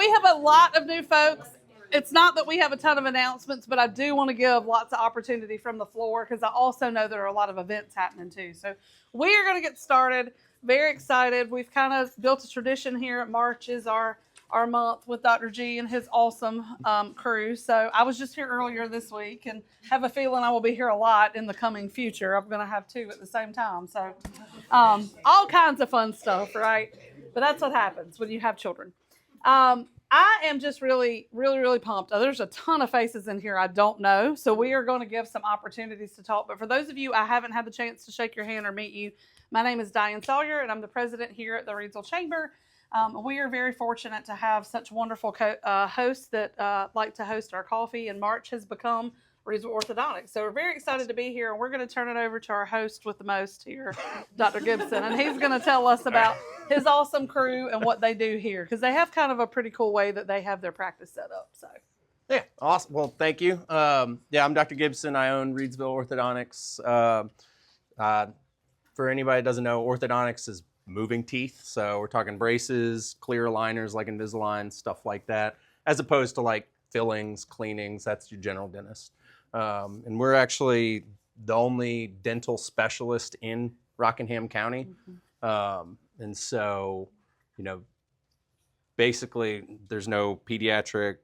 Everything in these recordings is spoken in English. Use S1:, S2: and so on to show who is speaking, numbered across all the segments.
S1: we have a lot of new folks. It's not that we have a ton of announcements, but I do want to give lots of opportunity from the floor because I also know there are a lot of events happening too. So we are going to get started. Very excited. We've kind of built a tradition here at March is our month with Dr. G and his awesome crew. So I was just here earlier this week and have a feeling I will be here a lot in the coming future. I'm going to have two at the same time. So all kinds of fun stuff, right? But that's what happens when you have children. I am just really, really, really pumped. There's a ton of faces in here I don't know, so we are going to give some opportunities to talk. But for those of you I haven't had the chance to shake your hand or meet you, my name is Diane Sawyer, and I'm the president here at the Reidsville Chamber. We are very fortunate to have such wonderful hosts that like to host our coffee, and March has become Reidsville Orthodontics. So we're very excited to be here, and we're going to turn it over to our host with the most here, Dr. Gibson, and he's going to tell us about his awesome crew and what they do here, because they have kind of a pretty cool way that they have their practice set up. So,
S2: yeah, awesome. Well, thank you. I'm Dr. Gibson. I own Reidsville Orthodontics. For anybody that doesn't know, orthodontics is moving teeth. So we're talking braces, clear aligners like Invisalign, stuff like that, as opposed to like fillings, cleanings. That's your general dentist. And we're actually the only dental specialist in Rockingham County. And so, basically there's no pediatric,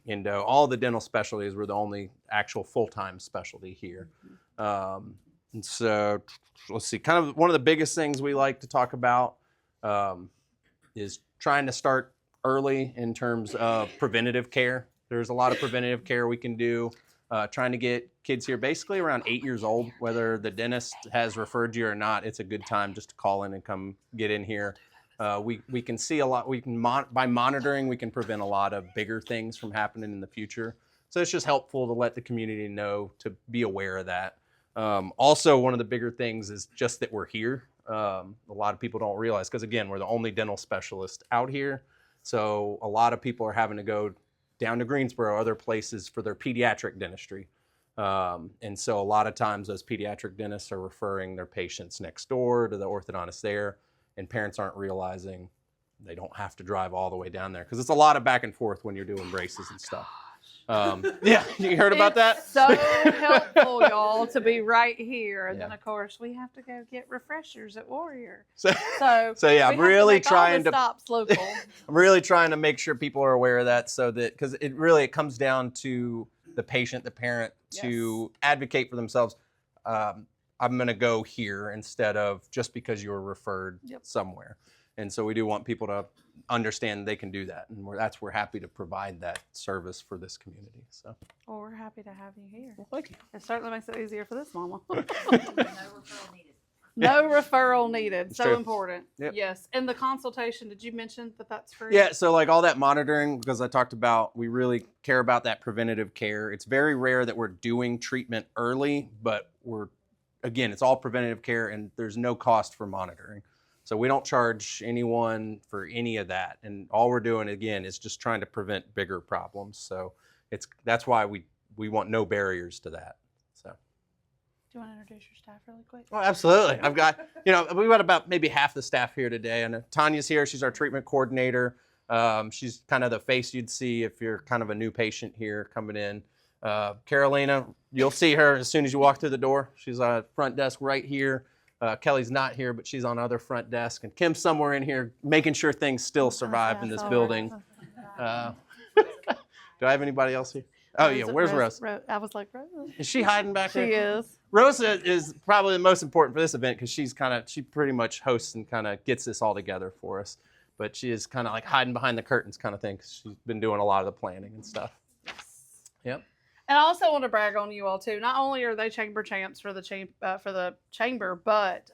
S2: endo, all the dental specialties. We're the only actual full-time specialty here. And so let's see, kind of one of the biggest things we like to talk about is trying to start early in terms of preventative care. There's a lot of preventative care we can do. Trying to get kids here basically around 8 years old, whether the dentist has referred you or not. It's a good time just to call in and come get in here. We can see a lot. We can by monitoring, we can prevent a lot of bigger things from happening in the future. So it's just helpful to let the community know to be aware of that. Also, one of the bigger things is just that we're here. A lot of people don't realize, because again, we're the only dental specialist out here. So a lot of people are having to go down to Greensboro or other places for their pediatric dentistry. And so a lot of times those pediatric dentists are referring their patients next door to the orthodontist there, and parents aren't realizing they don't have to drive all the way down there, because it's a lot of back and forth when you're doing braces and stuff. Yeah, you heard about that?
S1: So helpful, y'all, to be right here. And then, of course, we have to go get refreshers at Warrior.
S2: So yeah, I'm really trying to
S1: stops local.
S2: I'm really trying to make sure people are aware of that, so that, because it comes down to the patient, the parent, to advocate for themselves. I'm going to go here instead of just because you were referred somewhere. And so we do want people to understand they can do that, and we're happy to provide that service for this community. So,
S1: well, we're happy to have you here.
S2: Well, thank you.
S1: It certainly makes it easier for this mama.
S3: No referral needed.
S1: No referral needed. So
S2: true.
S1: Important.
S2: Yep.
S1: Yes. And the consultation, did you mention that that's free?
S2: Yeah, so like all that monitoring, because I talked about, we really care about that preventative care. It's very rare that we're doing treatment early, but again, it's all preventative care, and there's no cost for monitoring. So we don't charge anyone for any of that. And all we're doing, again, is just trying to prevent bigger problems. So that's why we want no barriers to that. So.
S1: Do you want to introduce your staff really quick?
S2: Oh, absolutely. I've got, we've got about maybe half the staff here today. And Tanya's here. She's our treatment coordinator. She's kind of the face you'd see if you're kind of a new patient here coming in. Carolina, you'll see her as soon as you walk through the door. She's on front desk right here. Kelly's not here, but she's on other front desk. And Kim's somewhere in here making sure things still survive in this building. Do I have anybody else here? Oh, yeah. Where's Rose?
S1: I was like, Rose.
S2: Is she hiding back there?
S1: She is.
S2: Rosa is probably the most important for this event, because she pretty much hosts and kind of gets this all together for us. But she is kind of like hiding behind the curtains kind of thing, because she's been doing a lot of the planning and stuff. Yep.
S1: And I also want to brag on you all too. Not only are they chamber champs for the chamber, but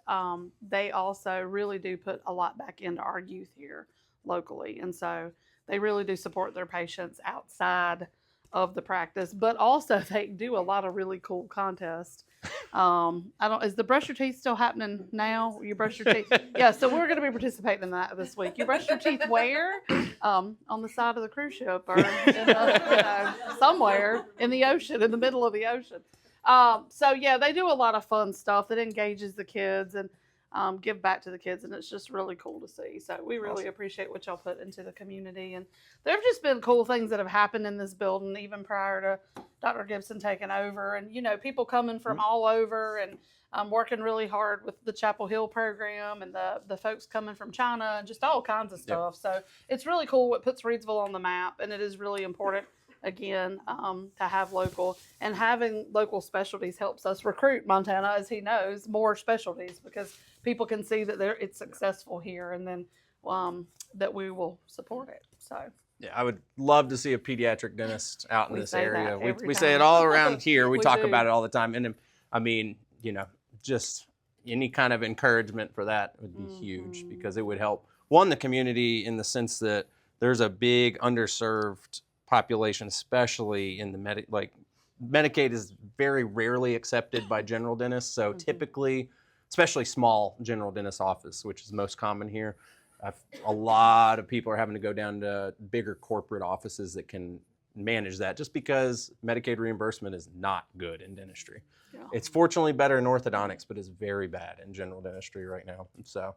S1: they also really do put a lot back into our youth here locally, and so they really do support their patients outside of the practice. But also they do a lot of really cool contests. Is the brush your teeth still happening now? You brush your teeth? Yeah, so we're going to be participating in that this week. You brush your teeth where? On the side of the cruise ship, or somewhere in the ocean, in the middle of the ocean. So yeah, they do a lot of fun stuff that engages the kids, and give back to the kids, and it's just really cool to see. So we really appreciate what y'all put into the community. And there have just been cool things that have happened in this building even prior to Dr. Gibson taking over. And, people coming from all over and working really hard with the Chapel Hill program and the folks coming from China and just all kinds of stuff. So it's really cool what puts Reidsville on the map, and it is really important, again, to have local. And having local specialties helps us recruit, Montana, as he knows, more specialties, because people can see that it's successful here, and then that we will support it. So.
S2: Yeah, I would love to see a pediatric dentist out in
S1: We
S2: this
S1: say that
S2: area.
S1: every
S2: We say
S1: time.
S2: it all around here. We
S1: We
S2: talk
S1: do.
S2: about it all the time. And I mean, just any kind of encouragement for that would be huge, because it would help, one, the community, in the sense that there's a big underserved population, especially in the Medicaid is very rarely accepted by general dentists. So typically, especially small general dentist office, which is most common here, a lot of people are having to go down to bigger corporate offices that can manage that, just because Medicaid reimbursement is not good in dentistry.
S1: Yeah.
S2: It's fortunately better in orthodontics, but it's very bad in general dentistry right now. And so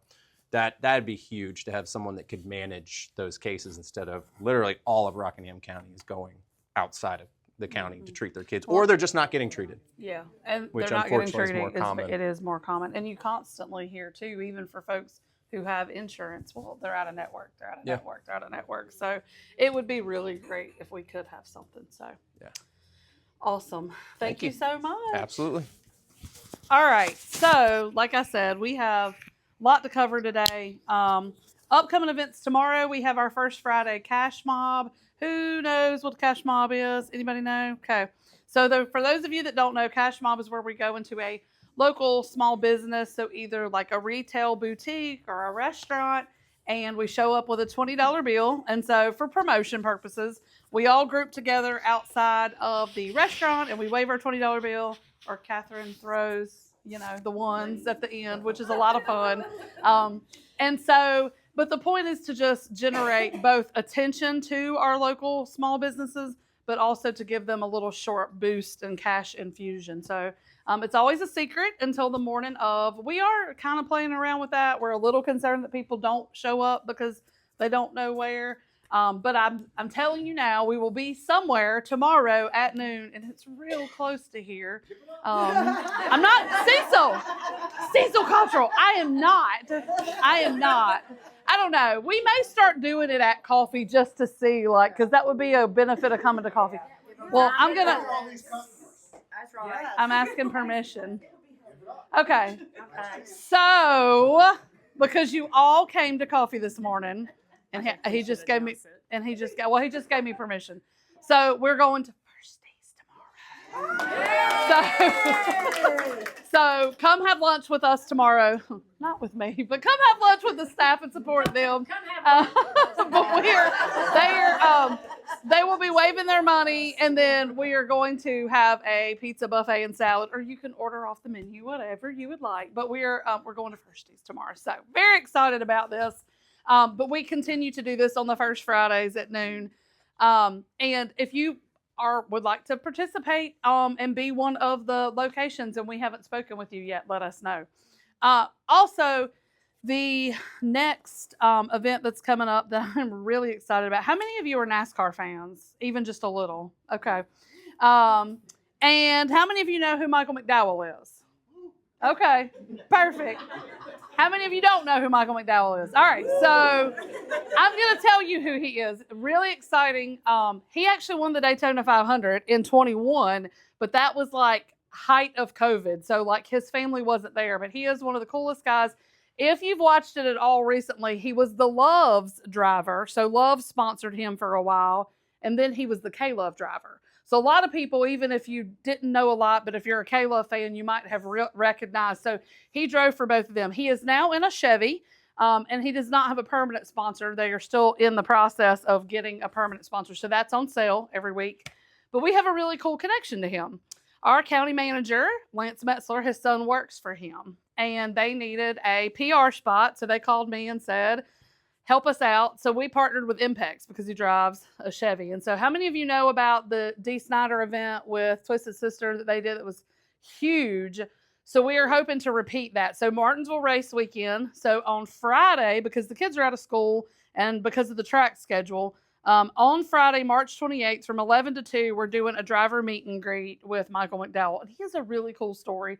S2: that'd be huge to have someone that could manage those cases, instead of literally all of Rockingham County is going outside of the county to treat their kids, or they're just not getting treated.
S1: Yeah, and
S2: Which
S1: they're not getting
S2: unfortunately is
S1: treated.
S2: more common.
S1: It is more common, and you constantly hear too, even for folks who have insurance. Well, they're out of network. They're out of network. They're out of network. So it would be really great if we could have something. So
S2: Yeah.
S1: Awesome. Thank you so much.
S2: Absolutely.
S1: All right. So, like I said, we have a lot to cover today. Upcoming events tomorrow, we have our first Friday Cash Mob. Who knows what the Cash Mob is? Anybody know? Okay. So, for those of you that don't know, Cash Mob is where we go into a local small business, so either like a retail boutique or a restaurant, and we show up with a $20 bill. And so for promotion purposes, we all group together outside of the restaurant and we wave our $20 bill, or Catherine throws, the ones at the end, which is a lot of fun. But the point is to just generate both attention to our local small businesses, but also to give them a little short boost and cash infusion. So it's always a secret until the morning of. We are kind of playing around with that. We're a little concerned that people don't show up because they don't know where. But I'm telling you now, we will be somewhere tomorrow at noon, and it's real close to here. I'm not Cecil Cottrell. I am not. I don't know. We may start doing it at coffee just to see, because that would be a benefit of coming to coffee. Well,
S3: That's right.
S1: I'm asking permission. Okay. So, because you all came to coffee this morning, and he just gave me permission. So we're going to First Days tomorrow. So come have lunch with us tomorrow. Not with me, but come have lunch with the staff and support them. But they will be waiving their money, and then we are going to have a pizza buffet and salad, or you can order off the menu, whatever you would like. But we're going to First Days tomorrow, so very excited about this. But we continue to do this on the first Fridays at noon. And if you would like to participate and be one of the locations, and we haven't spoken with you yet, let us know. Also, the next event that's coming up that I'm really excited about. How many of you are NASCAR fans? Even just a little. Okay. And how many of you know who Michael McDowell is? Okay, perfect. How many of you don't know who Michael McDowell is? All right, so I'm going to tell you who he is. Really exciting. He actually won the Daytona 500 in 21, but that was height of COVID. So his family wasn't there, but he is one of the coolest guys. If you've watched it at all recently, he was the Love's driver. So Love sponsored him for a while, and then he was the K-Love driver. So a lot of people, even if you didn't know a lot, but if you're a K-Love fan, you might have recognized. So he drove for both of them. He is now in a Chevy, and he does not have a permanent sponsor. They are still in the process of getting a permanent sponsor. So that's on sale every week. But we have a really cool connection to him. Our county manager, Lance Metzler, his son works for him, and they needed a PR spot. So they called me and said, help us out. So we partnered with Impex because he drives a Chevy. And so how many of you know about the Dee Snider event with Twisted Sister that they did that was huge? So we are hoping to repeat that. So Martinsville race weekend. So on Friday, because the kids are out of school and because of the track schedule, on Friday, March 28th from 11 to 2, we're doing a driver meet and greet with Michael McDowell. And he has a really cool story.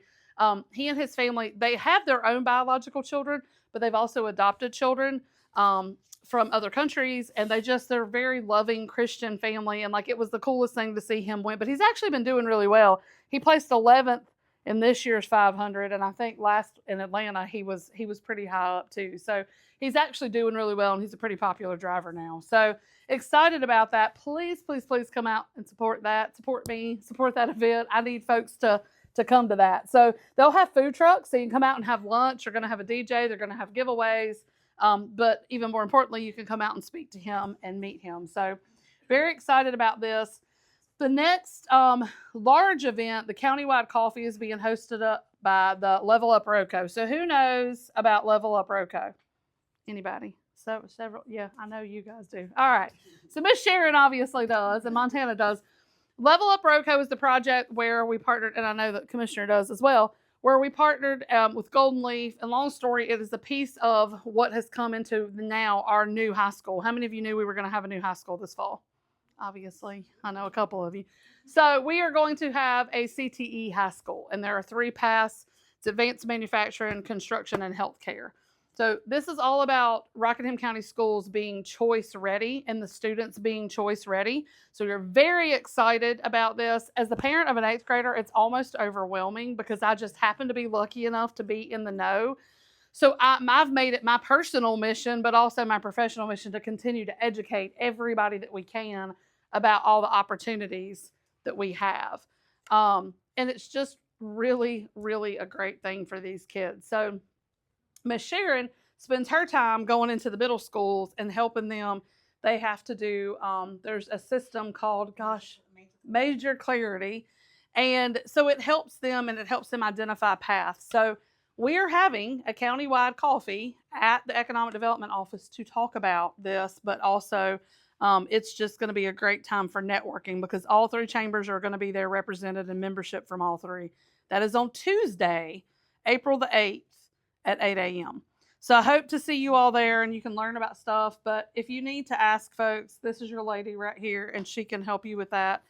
S1: He and his family, they have their own biological children, but they've also adopted children from other countries. And they're a very loving Christian family. And like, it was the coolest thing to see him win. But he's actually been doing really well. He placed 11th in this year's 500, and I think last in Atlanta he was pretty high up too. So he's actually doing really well, and he's a pretty popular driver now. So excited about that. Please, please, please come out and support that. Support me. Support that event. I need folks to come to that. So they'll have food trucks, so you can come out and have lunch. They're going to have a DJ. They're going to have giveaways. But even more importantly, you can come out and speak to him and meet him. So very excited about this. The next large event, the countywide coffee, is being hosted up by the Level Up Roco. So who knows about Level Up Roco? Anybody? So several. Yeah, I know you guys do. All right. So Miss Sharon obviously does, and Montana does. Level Up Roco is the project where we partnered, and I know the commissioner does as well, where we partnered with Golden Leaf. And long story, it is a piece of what has come into now our new high school. How many of you knew we were going to have a new high school this fall? Obviously, I know a couple of you. So we are going to have a CTE high school, and there are 3 paths. It's advanced manufacturing, construction, and healthcare. So this is all about Rockingham County Schools being choice ready and the students being choice ready. So we're very excited about this. As the parent of an 8th grader, it's almost overwhelming because I just happen to be lucky enough to be in the know. So I've made it my personal mission, but also my professional mission, to continue to educate everybody that we can about all the opportunities that we have. And it's just really, really a great thing for these kids. So Miss Sharon spends her time going into the middle schools and helping them. They have to do, there's a system called, Major Clarity. And so it helps them, and it helps them identify paths. So we are having a countywide coffee at the Economic Development Office to talk about this, but also it's just going to be a great time for networking because all 3 chambers are going to be there represented and membership from all 3. That is on Tuesday, April the 8th at 8 a.m. So I hope to see you all there, and you can learn about stuff. But if you need to ask folks, this is your lady right here, and she can help you with that.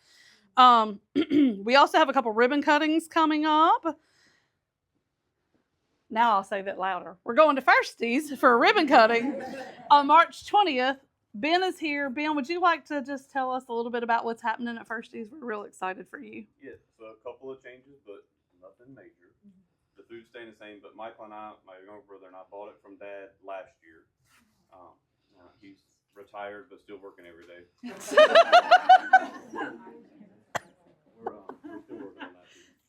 S1: We also have a couple ribbon cuttings coming up. Now I'll say that louder. We're going to Firsties for a ribbon cutting on March 20th. Ben is here. Ben, would you like to just tell us a little bit about what's happening at Firsties? We're real excited for you.
S4: Yes, so a couple of changes, but nothing major. The food's staying the same, but Michael and I, my younger brother and I, bought it from Dad last year. He's retired, but still working every day. We're still working on that too.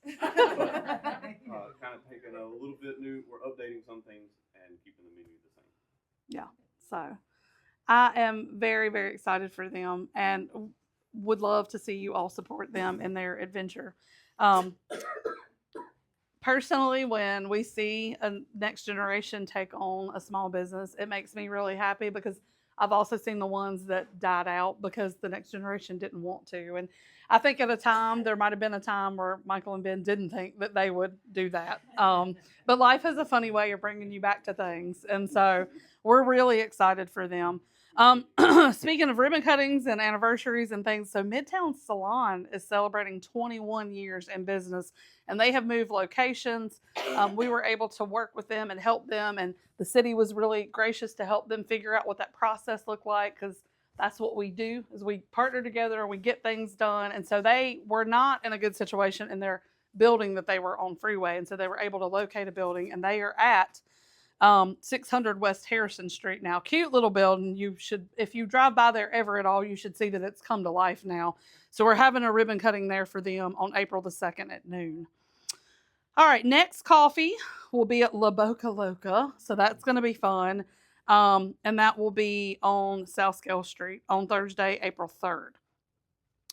S4: But kind of taking a little bit new. We're updating some things and keeping the menu the same.
S1: Yeah, so I am very, very excited for them and would love to see you all support them in their adventure. Personally, when we see a next generation take on a small business, it makes me really happy because I've also seen the ones that died out because the next generation didn't want to. And I think at a time, there might have been a time where Michael and Ben didn't think that they would do that. But life has a funny way of bringing you back to things. And so we're really excited for them. Speaking of ribbon cuttings and anniversaries and things, so Midtown Salon is celebrating 21 years in business, and they have moved locations. We were able to work with them and help them, and the city was really gracious to help them figure out what that process looked like, because that's what we do, is we partner together and we get things done. And so they were not in a good situation in their building that they were on Freeway, and so they were able to locate a building, and they are at 600 West Harrison Street now. Cute little building. You should, if you drive by there ever at all, you should see that it's come to life now. So we're having a ribbon cutting there for them on April the 2nd at noon. All right, next coffee will be at La Boca Loca. So that's going to be fun. And that will be on South Scale Street on Thursday, April 3rd.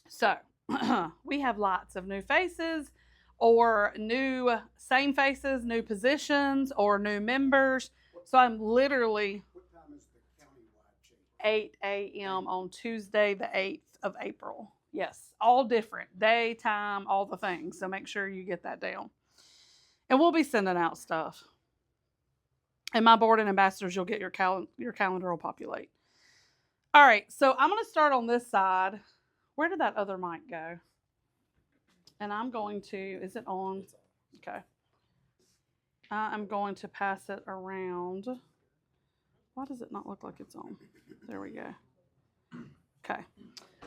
S1: So we have lots of new faces, or same faces, new positions, or new members. So I'm literally
S3: What time is the countywide change?
S1: 8 a.m. on Tuesday, the 8th of April. Yes, all different. Day, time, all the things. So make sure you get that down. And we'll be sending out stuff. And my board and ambassadors, you'll get your calendar will populate. All right, so I'm going to start on this side. Where did that other mic go? And I'm going to, is it on? Okay. I'm going to pass it around. Why does it not look like it's on? There we go. Okay.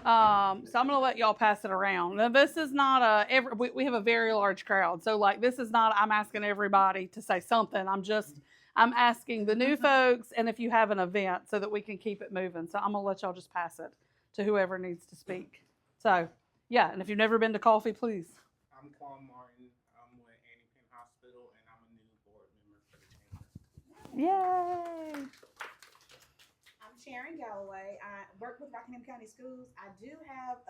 S1: So I'm going to let y'all pass it around. Now, this is not we have a very large crowd. So like, this is not, I'm asking everybody to say something. I'm asking the new folks and if you have an event so that we can keep it moving. So I'm going to let y'all just pass it to whoever needs to speak. So yeah. And if you've never been to coffee, please.
S3: I'm Quan Martin. I'm with Annie Penn Hospital, and I'm a new board member for the chamber.
S1: Yay.
S5: I'm Sharon Galloway. I work with Rockingham County Schools. I do have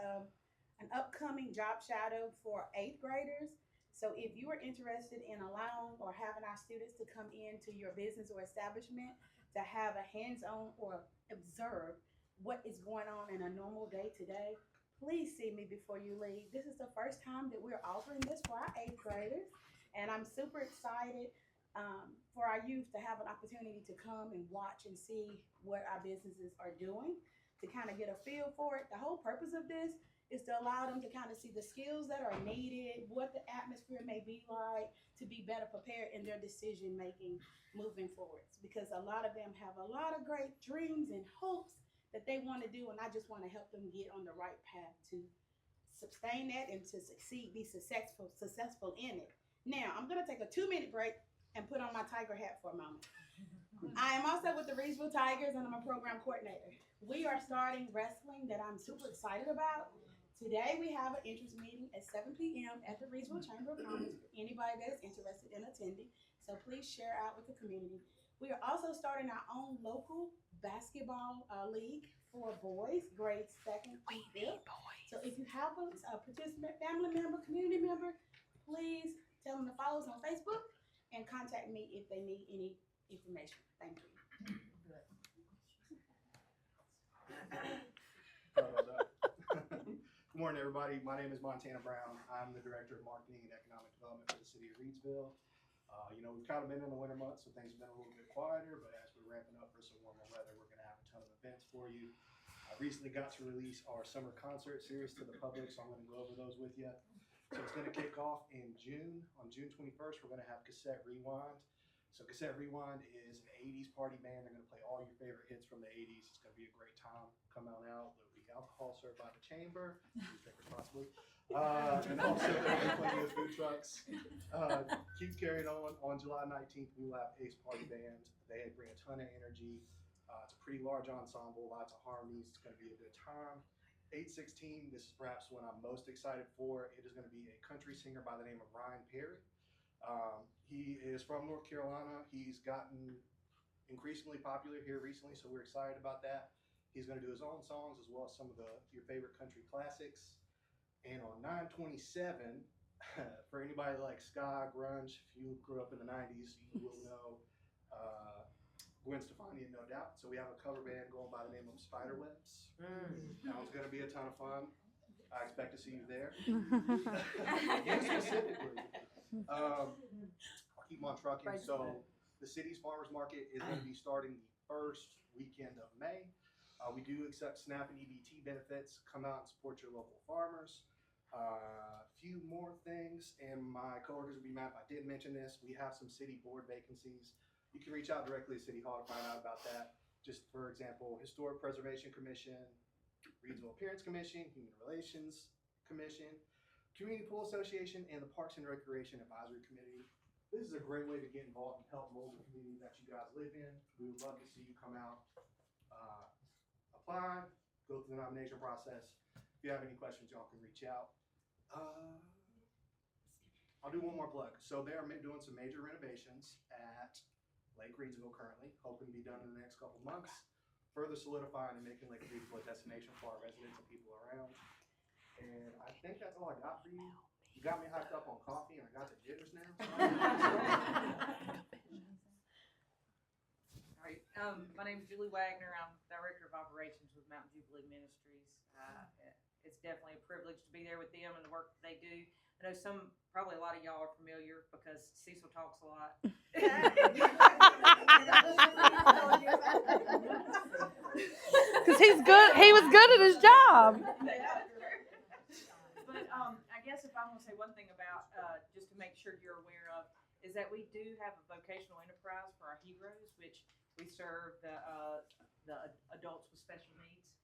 S5: an upcoming job shadow for 8th graders. So if you are interested in allowing or having our students to come into your business or establishment to have a hands-on or observe what is going on in a normal day-to-day, please see me before you leave. This is the first time that we're offering this for our 8th graders, and I'm super excited for our youth to have an opportunity to come and watch and see what our businesses are doing, to kind of get a feel for it. The whole purpose of this is to allow them to kind of see the skills that are needed, what the atmosphere may be like, to be better prepared in their decision making moving forwards. Because a lot of them have a lot of great dreams and hopes that they want to do, and I just want to help them get on the right path to sustain that and to succeed, be successful in it. Now, I'm going to take a 2-minute break and put on my Tiger hat for a moment. I am also with the Reedsville Tigers, and I'm a program coordinator. We are starting wrestling that I'm super excited about. Today we have an interest meeting at 7 p.m. at the Reedsville Chamber of Commerce for anybody that is interested in attending. So please share out with the community. We are also starting our own local basketball league for boys, grades 2nd through 5th. So if you have a participant, family member, community member, please tell them to follow us on Facebook and contact me if they need any information. Thank you.
S3: Good morning, everybody. My name is Montana Brown. I'm the Director of Marketing and Economic Development for the City of Reedsville. We've kind of been in the winter months, so things have been a little bit quieter, but as we're ramping up for some warmer weather, we're going to have a ton of events for you. I recently got to release our summer concert series to the public, so I'm going to go over those with you. So it's going to kick off in June. On June 21st, we're going to have Cassette Rewind. So Cassette Rewind is an 80s party band. They're going to play all your favorite hits from the 80s. It's going to be a great time. Come on out. There'll be alcohol served by the chamber. Please drink responsibly. And also there'll be plenty of food trucks. Keep carrying on. On July 19th, we will have Ace Party Band. They bring a ton of energy. It's a pretty large ensemble, lots of harmonies. It's going to be a good time. 8/16, this is perhaps what I'm most excited for. It is going to be a country singer by the name of Ryan Perry. He is from North Carolina. He's gotten increasingly popular here recently, so we're excited about that. He's going to do his own songs as well as some of your favorite country classics. And on 9/27, for anybody like ska, grunge, if you grew up in the 90s, you will know Gwen Stefani, no doubt. So we have a cover band going by the name of Spiderwebs. That one's going to be a ton of fun. I expect to see you there. You specifically. I'll keep on trucking. So the city's farmers market is going to be starting the first weekend of May. We do accept SNAP and EBT benefits. Come out and support your local farmers. A few more things, and my coworkers will be mad if I didn't mention this. We have some city board vacancies. You can reach out directly to City Hall to find out about that. Just for example, Historic Preservation Commission, Reedsville Appearance Commission, Human Relations Commission, Community Pool Association, and the Parks and Recreation Advisory Committee. This is a great way to get involved and help mold the community that you guys live in. We would love to see you come out, apply, go through the nomination process. If you have any questions, y'all can reach out. I'll do one more plug. So they are doing some major renovations at Lake Reedsville currently, hoping to be done in the next couple months, further solidifying and making Lake Reedsville a destination for our residents and people around. And I think that's all I got for you. You got me hyped up on coffee, and I got the jitters now.
S6: All right. My name is Julie Wagner. I'm Director of Operations with Mountain Jubilee Ministries. It's definitely a privilege to be there with them and the work that they do. I know probably a lot of y'all are familiar because Cecil talks a lot.
S1: Because he's good. He was good at his job.
S6: But I guess if I'm gonna say one thing about just to make sure you're aware of is that we do have a vocational enterprise for our heroes, which we serve the adults with special needs,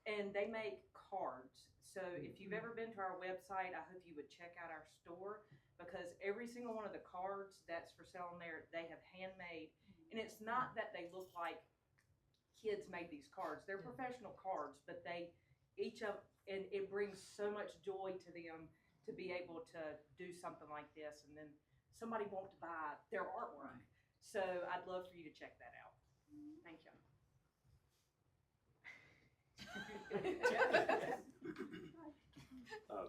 S6: and they make cards. So if you've ever been to our website, I hope you would check out our store because every single one of the cards that's for sale on there, they have handmade, and it's not that they look like kids made these cards. They're professional cards, but and it brings so much joy to them to be able to do something like this, and then somebody want to buy their artwork. So I'd love for you to check that out. Thank you.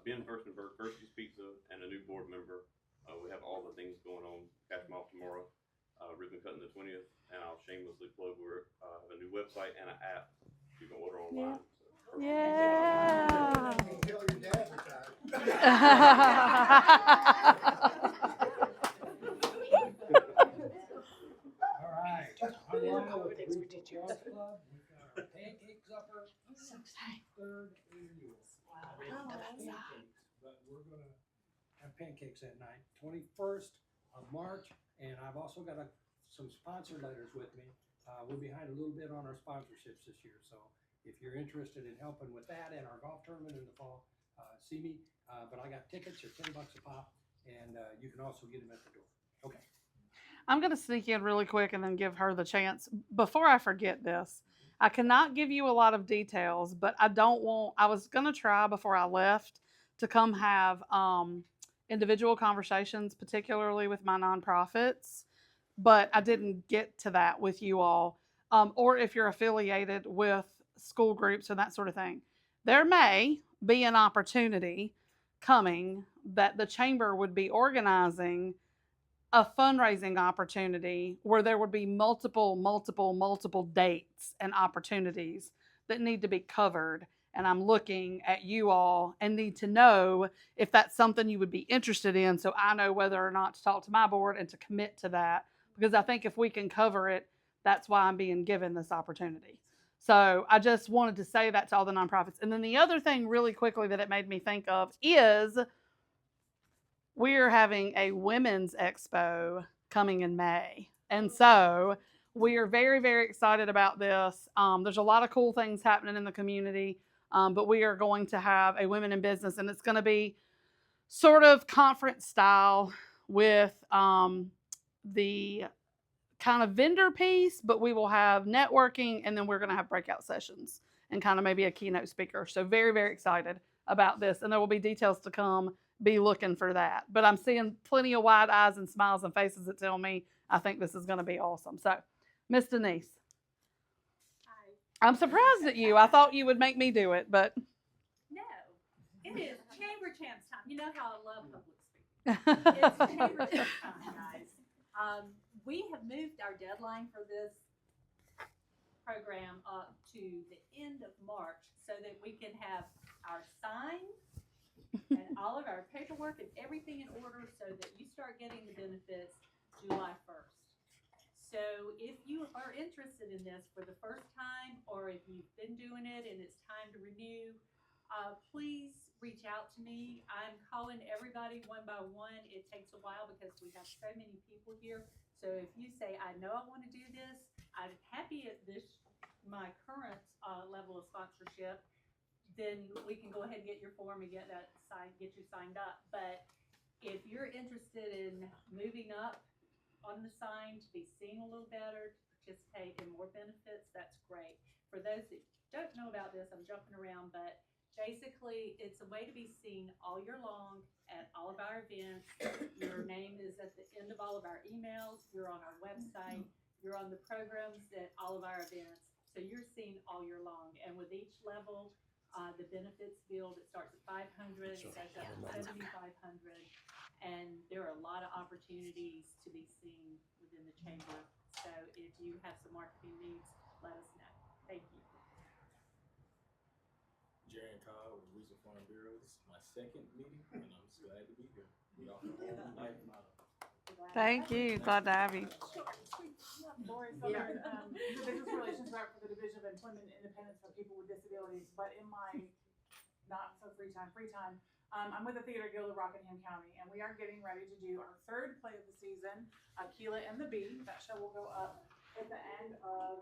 S4: Ben Furstenberg, Firsty's Pizza, and a new board member. We have all the things going on. Catch them off tomorrow. Ribbon cutting the 20th, and I'll shamelessly plug we have a new website and an app you can order online. So,
S1: Yeah.
S3: Tell your dad retired.
S7: All right. Online with the Regional Girls Club, we've got our pancake supper, third annual. Pancakes, but we're gonna have pancakes that night, 21st of March, and I've also got some sponsor letters with me. We're behind a little bit on our sponsorships this year, so if you're interested in helping with that and our golf tournament in the fall, see me. But I got tickets, they're $10 a pop, and you can also get them at the door. Okay.
S1: I'm going to sneak in really quick and then give her the chance. Before I forget this, I cannot give you a lot of details, but I was going to try before I left to come have individual conversations, particularly with my nonprofits, but I didn't get to that with you all. Or if you're affiliated with school groups and that sort of thing. There may be an opportunity coming that the chamber would be organizing a fundraising opportunity where there would be multiple dates and opportunities that need to be covered. And I'm looking at you all and need to know if that's something you would be interested in, so I know whether or not to talk to my board and to commit to that. Because I think if we can cover it, that's why I'm being given this opportunity. So I just wanted to say that to all the nonprofits. And then the other thing really quickly that it made me think of is we're having a women's expo coming in May. And so we are very, very excited about this. There's a lot of cool things happening in the community, but we are going to have a women in business, and it's going to be sort of conference style with the kind of vendor piece, but we will have networking, and then we're going to have breakout sessions and kind of maybe a keynote speaker. So very, very excited about this, and there will be details to come. Be looking for that. But I'm seeing plenty of wide eyes and smiles and faces that tell me I think this is going to be awesome. So, Miss Denise.
S8: Hi.
S1: I'm surprised at you. I thought you would make me do it, but.
S8: No, it is Chamber Champs time. You know how I love public speaking. It's Chamber Champs time, guys. We have moved our deadline for this program up to the end of March so that we can have our signs and all of our paperwork and everything in order so that you start getting the benefits July 1st. So if you are interested in this for the first time, or if you've been doing it and it's time to renew, please reach out to me. I'm calling everybody one by one. It takes a while because we have so many people here. So if you say, I know I want to do this, I'm happy at my current level of sponsorship, then we can go ahead and get your form and get you signed up. But if you're interested in moving up on the sign to be seen a little better, to participate in more benefits, that's great. For those that don't know about this, I'm jumping around, but basically it's a way to be seen all year long at all of our events. Your name is at the end of all of our emails. You're on our website. You're on the programs at all of our events. So you're seen all year long. And with each level, the benefits build. It starts at 500, it goes up to 7,500, and there are a lot of opportunities to be seen within the chamber. So if you have some marketing needs, let us know. Thank you.
S9: Jerry and Kyle with Weasel Farm Bureau. This is my second meeting, and I'm just glad to be here. We offer a whole life motto.
S1: Thank you. Glad to have you.
S10: Lori Southern, Business Relations Rep for the Division of Employment and Independence for People with Disabilities, but in my not so free time, I'm with the Theater Guild of Rockingham County, and we are getting ready to do our third play of the season, Keela and the Bee. That show will go up at the end of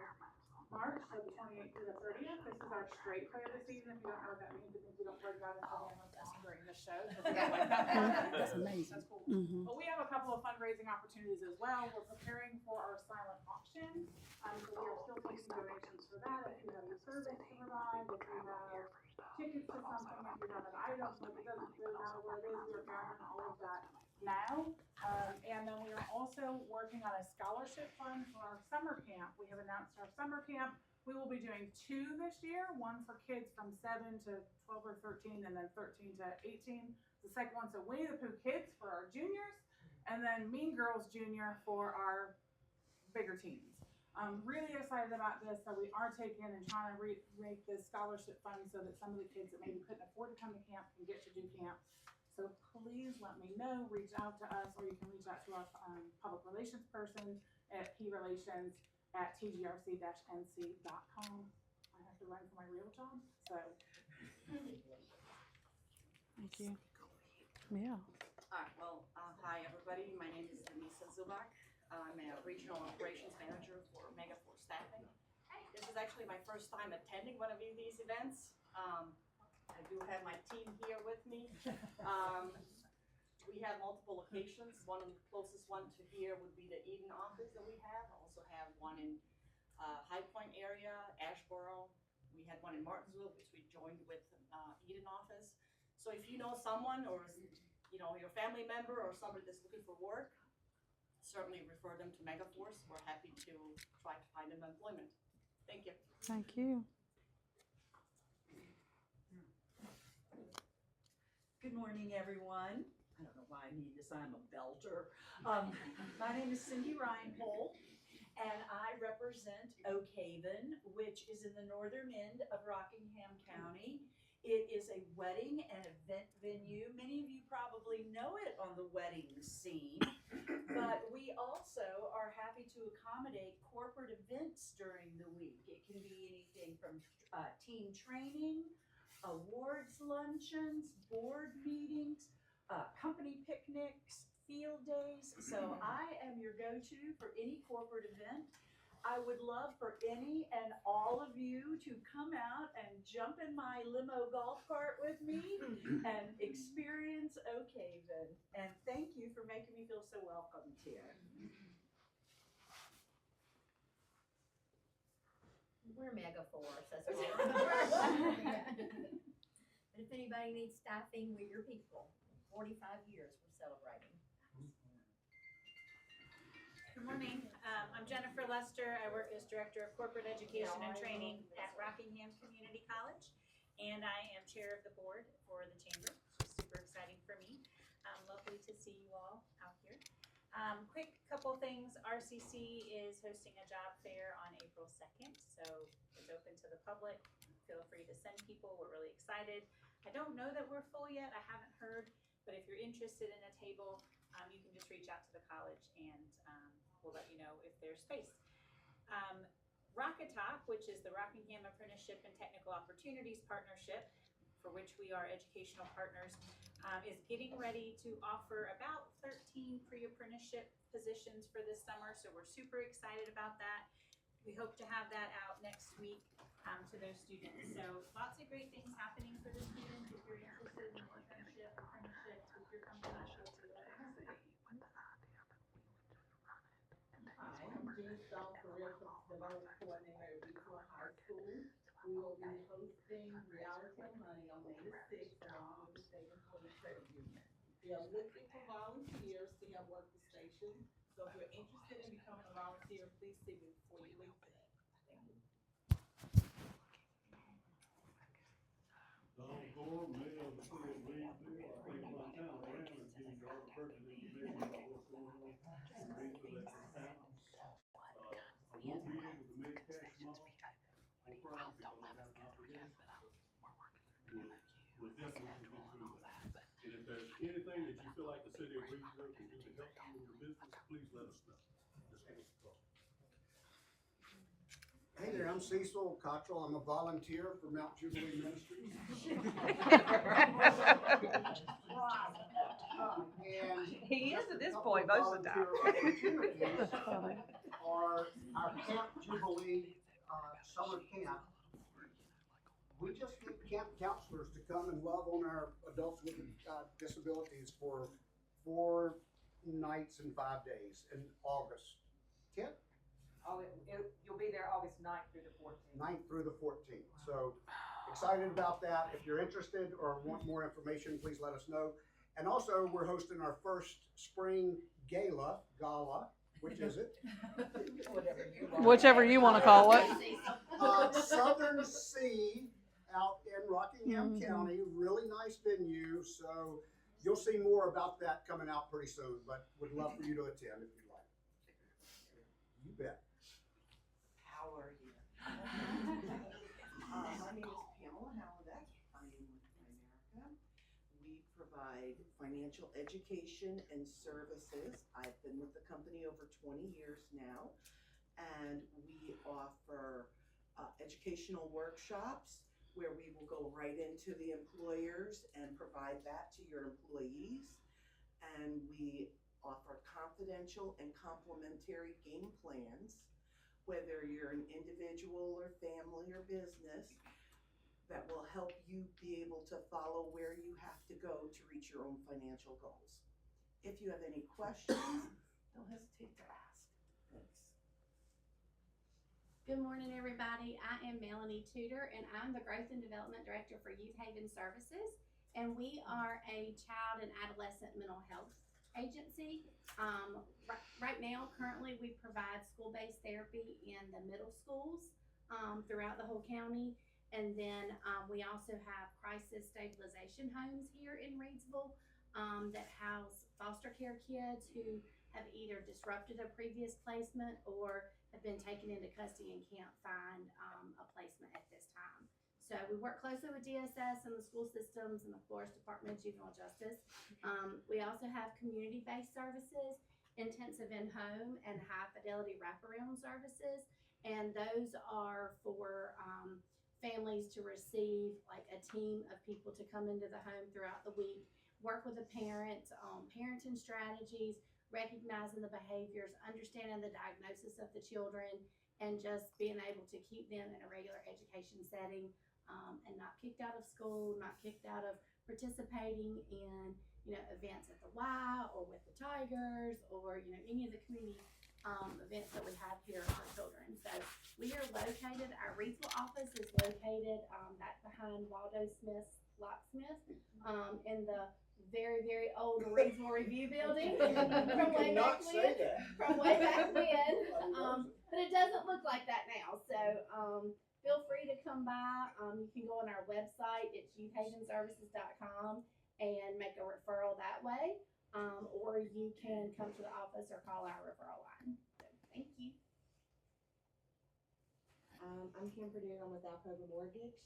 S10: March, so the 28th to the 30th. This is our straight play of the season. If you don't know what that means, it means we don't break out into animals during the show. That's amazing. That's cool. But we have a couple of fundraising opportunities as well. We're preparing for our silent auction. So we are still taking donations for that. If you have a service to provide, if you have tickets to something, if you have an item, like it doesn't really matter what it is, we're gathering all of that now. And then we are also working on a scholarship fund for our summer camp. We have announced our summer camp. We will be doing 2 this year, one for kids from 7 to 12 or 13, and then 13 to 18. The second one's a Winnie the Pooh Kids for our juniors, and then Mean Girls Junior for our bigger teens. I'm really excited about this, so we are taking and trying to make this scholarship fund so that some of the kids that maybe couldn't afford to come to camp can get to do camp. So please let me know, reach out to us, or you can reach out to our public relations person at prelations@tgrc-nc.com. I have to run for my real job, so.
S1: Thank you. Yeah.
S11: All right, well, hi, everybody. My name is Denisa Zubak. I'm a regional operations manager for Megaforce Staffing. This is actually my first time attending one of these events. I do have my team here with me. We have multiple locations. One of the closest one to here would be the Eden office that we have. I also have one in High Point area, Ashboro. We had one in Martinsville, which we joined with Eden office. So if you know someone, or your family member, or somebody that's looking for work, certainly refer them to Megaforce. We're happy to try to find them employment. Thank you.
S1: Thank you.
S12: Good morning, everyone. I don't know why I need this, I'm a belter. My name is Cindy Reinhold, and I represent Oak Haven, which is in the northern end of Rockingham County. It is a wedding and event venue. Many of you probably know it on the wedding scene, but we also are happy to accommodate corporate events during the week. It can be anything from team training, awards luncheons, board meetings, company picnics, field days. So I am your go-to for any corporate event. I would love for any and all of you to come out and jump in my limo golf cart with me and experience Oak Haven. And thank you for making me feel so welcomed here.
S13: We're Megaforce, that's what we're. But if anybody needs staffing, we're your people. 45 years we're celebrating.
S8: Good morning. I'm Jennifer Lester. I work as Director of Corporate Education and Training at Rockingham Community College, and I am Chair of the Board for the Chamber, which is super exciting for me. Lovely to see you all out here. Quick couple things. RCC is hosting a job fair on April 2nd, so it's open to the public. Feel free to send people. We're really excited. I don't know that we're full yet. I haven't heard, but if you're interested in a table, you can just reach out to the college and we'll let you know if there's space. Rockatalk, which is the Rockingham Apprenticeship and Technical Opportunities Partnership, for which we are educational partners, is getting ready to offer about 13 pre-apprenticeship positions for this summer, so we're super excited about that. We hope to have that out next week to those students. So lots of great things happening for the students. If you're interested in internship, apprenticeship, if you're coming to show to
S14: Hi, I'm Jean Stone, Career Development Coordinator at Beechwood High School. We will be hosting Reality of Money on May the 6th along with the State Employees Credit Union. We are looking for volunteers to help work the station. So if you're interested in becoming a volunteer, please see me before you leave today. Thank you.
S15: Don Gore, mayor of the city of Reedsville. I think my town around is giving you all the pertinent information about what's going on in Reedsville at this time. I won't be able to make cash tomorrow. No problem, because I have an obligation. We'll definitely anything that you feel like the city of Reedsville can do to help you in your business, please let us know. Just give us a call.
S16: Hey there, I'm Cecil Cottrell. I'm a volunteer for Mount Jubilee Ministries. And
S6: He is at this
S16: couple
S6: point
S16: of
S6: most of the time.
S16: volunteer opportunities
S1: That's funny.
S16: are our Camp Jubilee summer camp. We just get camp counselors to come and love on our adults with disabilities for 4 nights and 5 days in August 10th.
S6: You'll be there August 9th through the 14th.
S16: 9th through the 14th. So excited about that. If you're interested or want more information, please let us know. And also, we're hosting our first spring gala. Which is it?
S1: Whichever you want to call it.
S16: Southern Sea out in Rockingham
S1: Mhm.
S16: County. Really nice venue. So you'll see more about that coming out pretty soon, but would love for you to attend if you'd like. You bet.
S17: How are you? My name is Pamela Halliday. I am with Primerica. We provide financial education and services. I've been with the company over 20 years now, and we offer educational workshops where we will go right into the employers and provide that to your employees. And we offer confidential and complementary game plans, whether you're an individual or family or business, that will help you be able to follow where you have to go to reach your own financial goals. If you have any questions, don't hesitate to ask. Thanks.
S18: Good morning, everybody. I am Melanie Tudor, and I'm the Growth and Development Director for Youth Haven Services. And we are a child and adolescent mental health agency. Right now, currently, we provide school-based therapy in the middle schools throughout the whole county. And then we also have crisis stabilization homes here in Reedsville that house foster care kids who have either disrupted a previous placement or have been taken into custody and can't find a placement at this time. So we work closely with DSS and the school systems and the Florida Department of Juvenile Justice. We also have community-based services, intensive in-home, and high-fidelity wraparound services. And those are for families to receive like a team of people to come into the home throughout the week, work with the parents on parenting strategies, recognizing the behaviors, understanding the diagnosis of the children, and just being able to keep them in a regular education setting and not kicked out of school, not kicked out of participating in, events at the Y or with the Tigers or, any of the community events that we have here for children. So we are located, our Reedsville office is located back behind Waldo Smith's Locksmith in the very, very old Reedsville Review building from way back when. From way back when. But it doesn't look like that now. So feel free to come by. You can go on our website. It's youthhavenservices.com and make a referral that way. Or you can come to the office or call our referral line. So thank you.
S19: I'm Kim Purdue. I'm with Alcova Mortgage.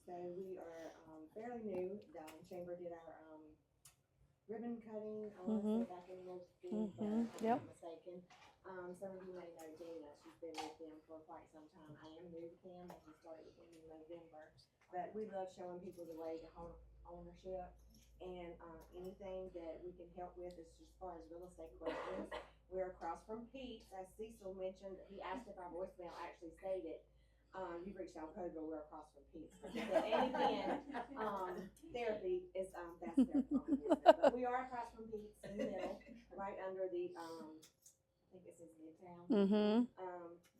S19: So we are fairly new. Chamber did our ribbon cutting, I want to say back in middle school, but if I'm not mistaken. Some of you may know Dina. She's been with them for quite some time. I am new to Cam. I just started with them in November. But we love showing people the way to home ownership. And anything that we can help with as far as real estate questions. We're across from Pete's. As Cecil mentioned, he asked if our voicemail actually stated. You've reached Alcova, we're across from Pete's. And again, therapy is, that's their phone. But we are across from Pete's in the middle, right under the, I think this is Midtown.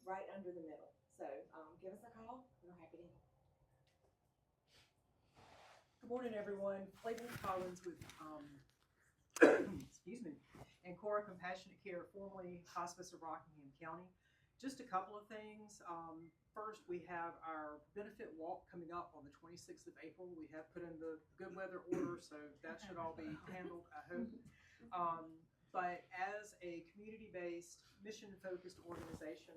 S19: Right under the middle. So give us a call. We're happy to help.
S20: Good morning, everyone. Flavia Collins with, excuse me, Ancora Compassionate Care, formerly Hospice of Rockingham County. Just a couple of things. First, we have our benefit walk coming up on the 26th of April. We have put in the good weather order, so that should all be handled, I hope. But as a community-based, mission-focused organization,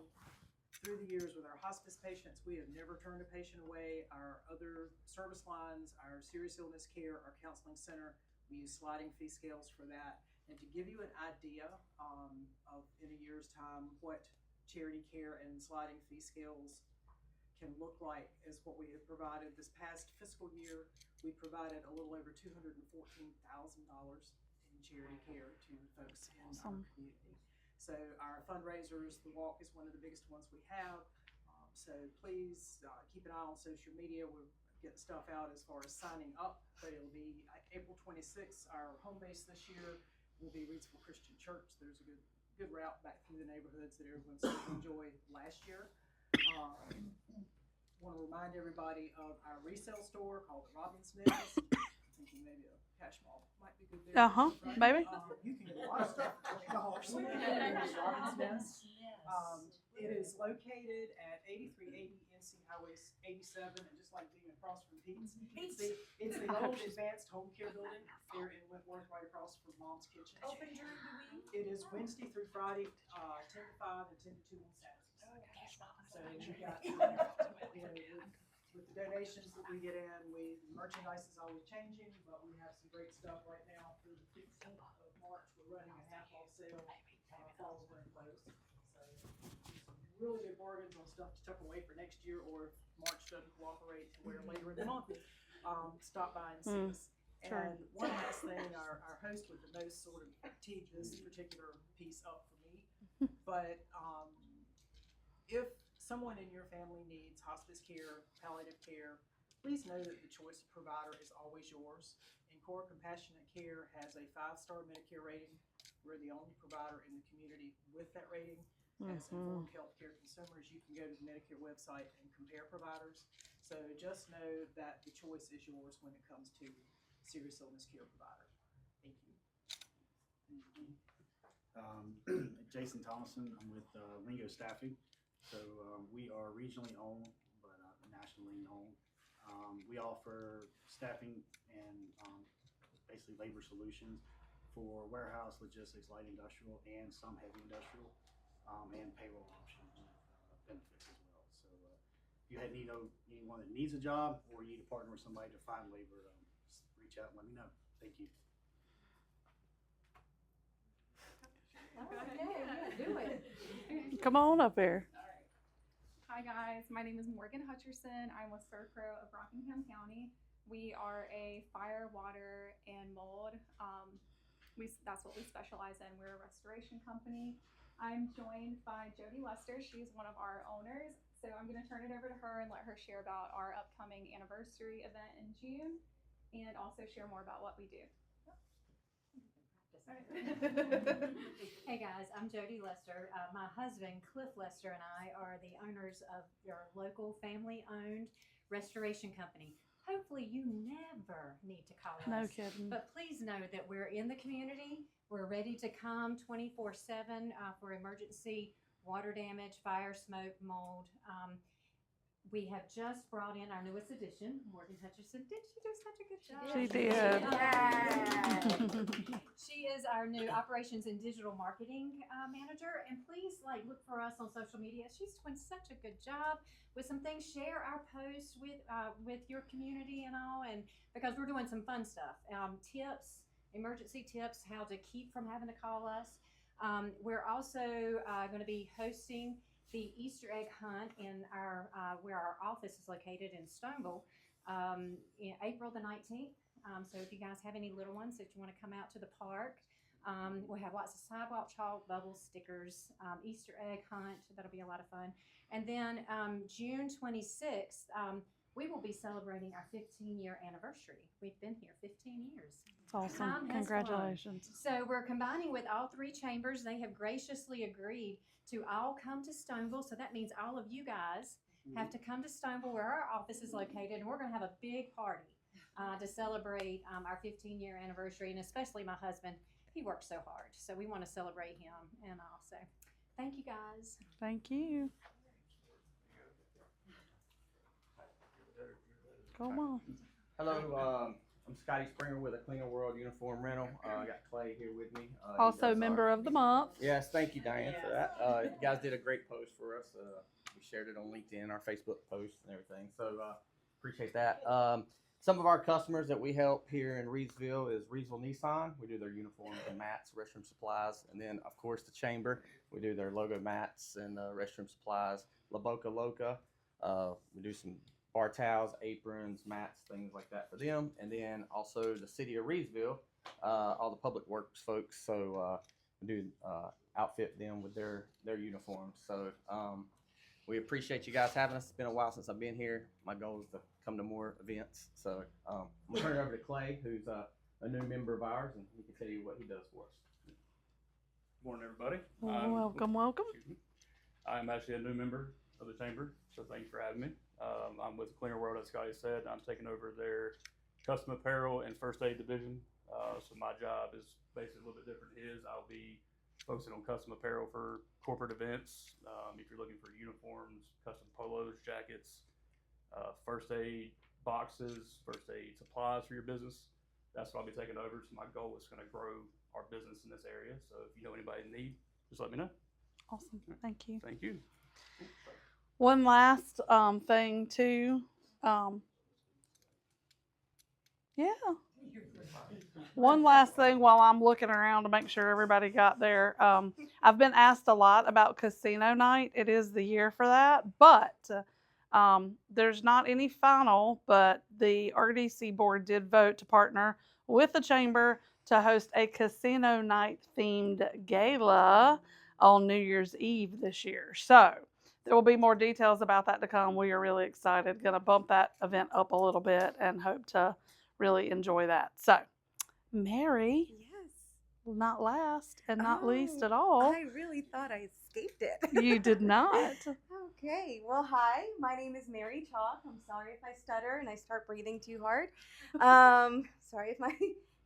S20: through the years with our hospice patients, we have never turned a patient away. Our other service lines, our serious illness care, our counseling center, We use sliding fee scales for that. And to give you an idea of in a year's time what charity care and sliding fee scales can look like is what we have provided. This past fiscal year, we provided a little over $214,000 in charity care to folks in our community. So our fundraisers, the walk is one of the biggest ones we have. So please keep an eye on social media. We're getting stuff out as far as signing up, but it'll be April 26th. Our home base this year will be Reedsville Christian Church. There's a good route back through the neighborhoods that everyone so enjoyed last year. Want to remind everybody of our resale store called the Robbins Nest. Thinking maybe a cash mall might be good there.
S1: Maybe.
S20: You can get a lot of stuff for $20 in this Robbins Nest. It is located at 8380 NC Highway 87, and just like being across from Pete's, it's the old advanced home care building here in Wentworth, right across from Mom's Kitchen.
S12: Open during the week?
S20: It is Wednesday through Friday, 10 to 5 and 10 to 2 on Saturdays. So you got, with the donations that we get in, merchandise is always changing, but we have some great stuff right now through the 15th of March. We're running a half off sale, fall's winter clothes. So some really good bargains on stuff to tuck away for next year, or if March doesn't cooperate to wear later in the month, stop by and see us. And one last thing, our host with the most sort of teed this particular piece up for me, but if someone in your family needs hospice care, palliative care, please know that the choice of provider is always yours. And Core Compassionate Care has a 5-star Medicare rating. We're the only provider in the community with that rating. As informed healthcare consumers, you can go to the Medicare website and compare providers. So just know that the choice is yours when it comes to serious illness care provider. Thank you.
S21: Jason Thomason, I'm with Lingo Staffing. So we are regionally owned, but nationally owned. We offer staffing and basically labor solutions for warehouse, logistics, light industrial, and some heavy industrial, and payroll options and benefits as well. So if you need anyone that needs a job or you need to partner with somebody to find labor, just reach out and let me know. Thank you.
S22: Do it.
S1: Come on up here.
S22: Hi guys, my name is Morgan Hutcherson. I'm with SERCRO of Rockingham County. We are a fire, water, and mold. That's what we specialize in. We're a restoration company. I'm joined by Jody Lester. She's one of our owners. So I'm going to turn it over to her and let her share about our upcoming anniversary event in June, and also share more about what we do.
S8: Hey guys, I'm Jody Lester. My husband Cliff Lester and I are the owners of your local family-owned restoration company. Hopefully you never need to call us.
S1: No kidding.
S8: But please know that we're in the community. We're ready to come 24/7 for emergency water damage, fire, smoke, mold. We have just brought in our newest addition, Morgan Hutcherson. Did she do such a good job?
S1: She did.
S8: She is our new operations and digital marketing manager. And please look for us on social media. She's doing such a good job with some things. Share our posts with your community and all, and because we're doing some fun stuff. Tips, emergency tips, how to keep from having to call us. We're also going to be hosting the Easter egg hunt in our where our office is located in Stoneville in April the 19th. So if you guys have any little ones that you want to come out to the park, we'll have lots of sidewalk chalk, bubble stickers, Easter egg hunt. That'll be a lot of fun. And then June 26th, we will be celebrating our 15-year anniversary. We've been here 15 years.
S1: That's awesome. Congratulations.
S8: So we're combining with all 3 chambers. They have graciously agreed to all come to Stoneville. So that means all of you guys have to come to Stoneville where our office is located, and we're going to have a big party to celebrate our 15-year anniversary, and especially my husband. He worked so hard, so we want to celebrate him and all. So thank you guys.
S1: Thank you. Come on.
S23: Hello, I'm Scotty Springer with a Cleaner World Uniform Rental. I got Clay here with me.
S1: Also member of the month.
S23: Yes, thank you, Diane, for that. You guys did a great post for us. We shared it on LinkedIn, our Facebook post and everything. So appreciate that. Some of our customers that we help here in Reedsville is Reedsville Nissan. We do their uniforms and mats, restroom supplies. And then, of course, the Chamber. We do their logo mats and restroom supplies. La Boca Loca. We do some bar towels, aprons, mats, things like that for them. And then also the city of Reedsville, all the public works folks. So we do outfit them with their uniforms. So we appreciate you guys having us. It's been a while since I've been here. My goal is to come to more events. So I'm going to turn it over to Clay, who's a new member of ours, and he can tell you what he does for us.
S2: Morning, everybody.
S1: Welcome.
S2: I'm actually a new member of the Chamber, so thanks for having me. I'm with Cleaner World, as Scotty said. I'm taking over their custom apparel and first aid division. So my job is basically a little bit different than his. I'll be focusing on custom apparel for corporate events. If you're looking for uniforms, custom polos, jackets, first aid boxes, first aid supplies for your business, that's what I'll be taking over. So my goal is going to grow our business in this area. So if you know anybody in need, just let me know.
S1: Awesome. Thank you.
S2: Thank you.
S1: One last thing too. One last thing while I'm looking around to make sure everybody got there. I've been asked a lot about casino night. It is the year for that, but there's not any final, but the RDC board did vote to partner with the Chamber to host a casino night themed gala on New Year's Eve this year. So there will be more details about that to come. We are really excited. Going to bump that event up a little bit and hope to really enjoy that. So, Mary.
S4: Yes.
S1: Not last and not least at all.
S4: I really thought I escaped it.
S1: You did not.
S4: Okay. Well, hi. My name is Mary Chalk. I'm sorry if I stutter and I start breathing too hard. Sorry if my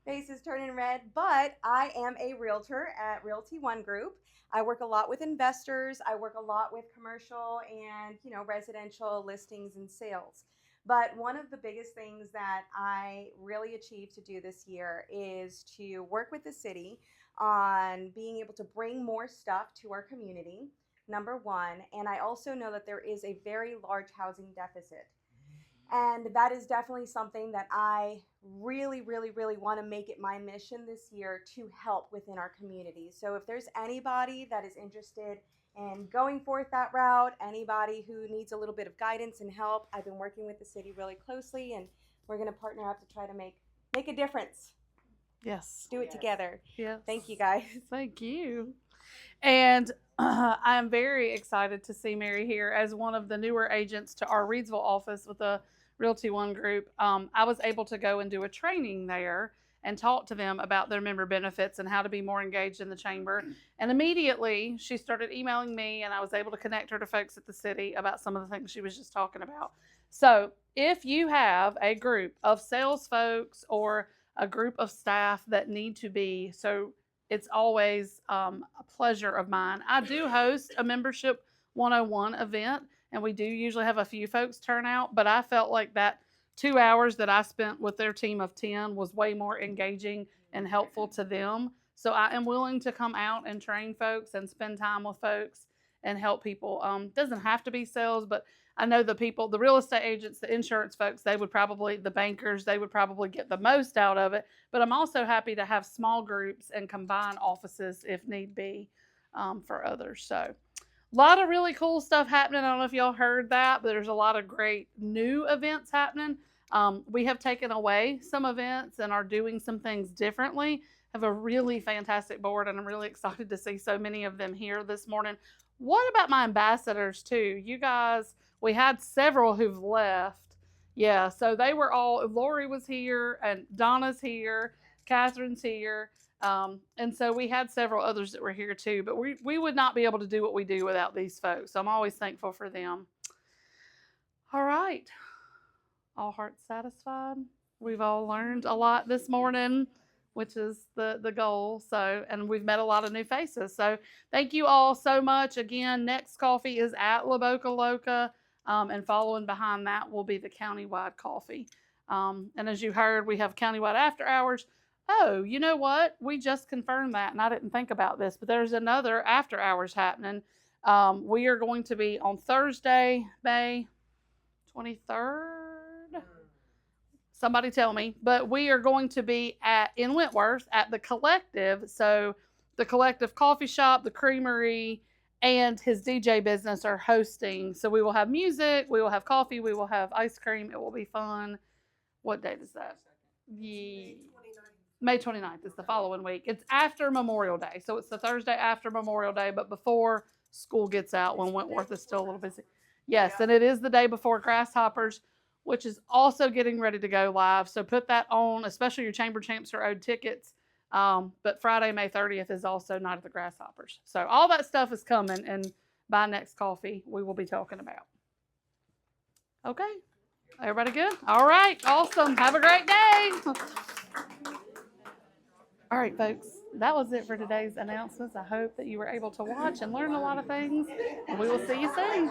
S4: face is turning red, but I am a realtor at Realty One Group. I work a lot with investors. I work a lot with commercial and, residential listings and sales. But one of the biggest things that I really achieved to do this year is to work with the city on being able to bring more stuff to our community, number one. And I also know that there is a very large housing deficit. And that is definitely something that I really, really, really want to make it my mission this year to help within our community. So if there's anybody that is interested in going forth that route, anybody who needs a little bit of guidance and help, I've been working with the city really closely, and we're going to partner up to try to make a difference.
S1: Yes.
S4: Do it together.
S1: Yes.
S4: Thank you, guys.
S1: Thank you. And I'm very excited to see Mary here as one of the newer agents to our Reedsville office with the Realty One Group. I was able to go and do a training there and talk to them about their member benefits and how to be more engaged in the chamber. And immediately she started emailing me, and I was able to connect her to folks at the city about some of the things she was just talking about. So if you have a group of sales folks or a group of staff that need to be, so it's always a pleasure of mine. I do host a membership 101 event, and we do usually have a few folks turn out, but I felt like that 2 hours that I spent with their team of 10 was way more engaging and helpful to them. So I am willing to come out and train folks and spend time with folks and help people. Doesn't have to be sales, but I know the people, the real estate agents, the insurance folks, the bankers, they would probably get the most out of it. But I'm also happy to have small groups and combine offices if need be for others. So a lot of really cool stuff happening. I don't know if y'all heard that, but there's a lot of great new events happening. We have taken away some events and are doing some things differently. Have a really fantastic board, and I'm really excited to see so many of them here this morning. What about my ambassadors too? You guys, we had several who've left. Yeah, so they were all, Lori was here and Donna's here, Catherine's here. And so we had several others that were here too, but we would not be able to do what we do without these folks. So I'm always thankful for them. All right. All hearts satisfied. We've all learned a lot this morning, which is the goal. So, and we've met a lot of new faces. So thank you all so much. Again, next coffee is at La Boca Loca. And following behind that will be the countywide coffee. And as you heard, we have countywide after hours. Oh, you know what? We just confirmed that, and I didn't think about this, but there's another after hours happening. We are going to be on Thursday, May 23rd. Somebody tell me. But we are going to be in Wentworth at the Collective. So the Collective Coffee Shop, the Creamery, and his DJ business are hosting. So we will have music, we will have coffee, we will have ice cream. It will be fun. What date is that? May 29th is the following week. It's after Memorial Day. So it's the Thursday after Memorial Day, but before school gets out when Wentworth is still a little busy. Yes, and it is the day before Grasshoppers, which is also getting ready to go live. So put that on, especially your Chamber Champs are owed tickets. But Friday, May 30th is also Night of the Grasshoppers. So all that stuff is coming, and by next coffee, we will be talking about. Okay. Everybody good? All right. Awesome. Have a great day. All right, folks. That was it for today's announcements. I hope that you were able to watch and learn a lot of things, and we will see you soon.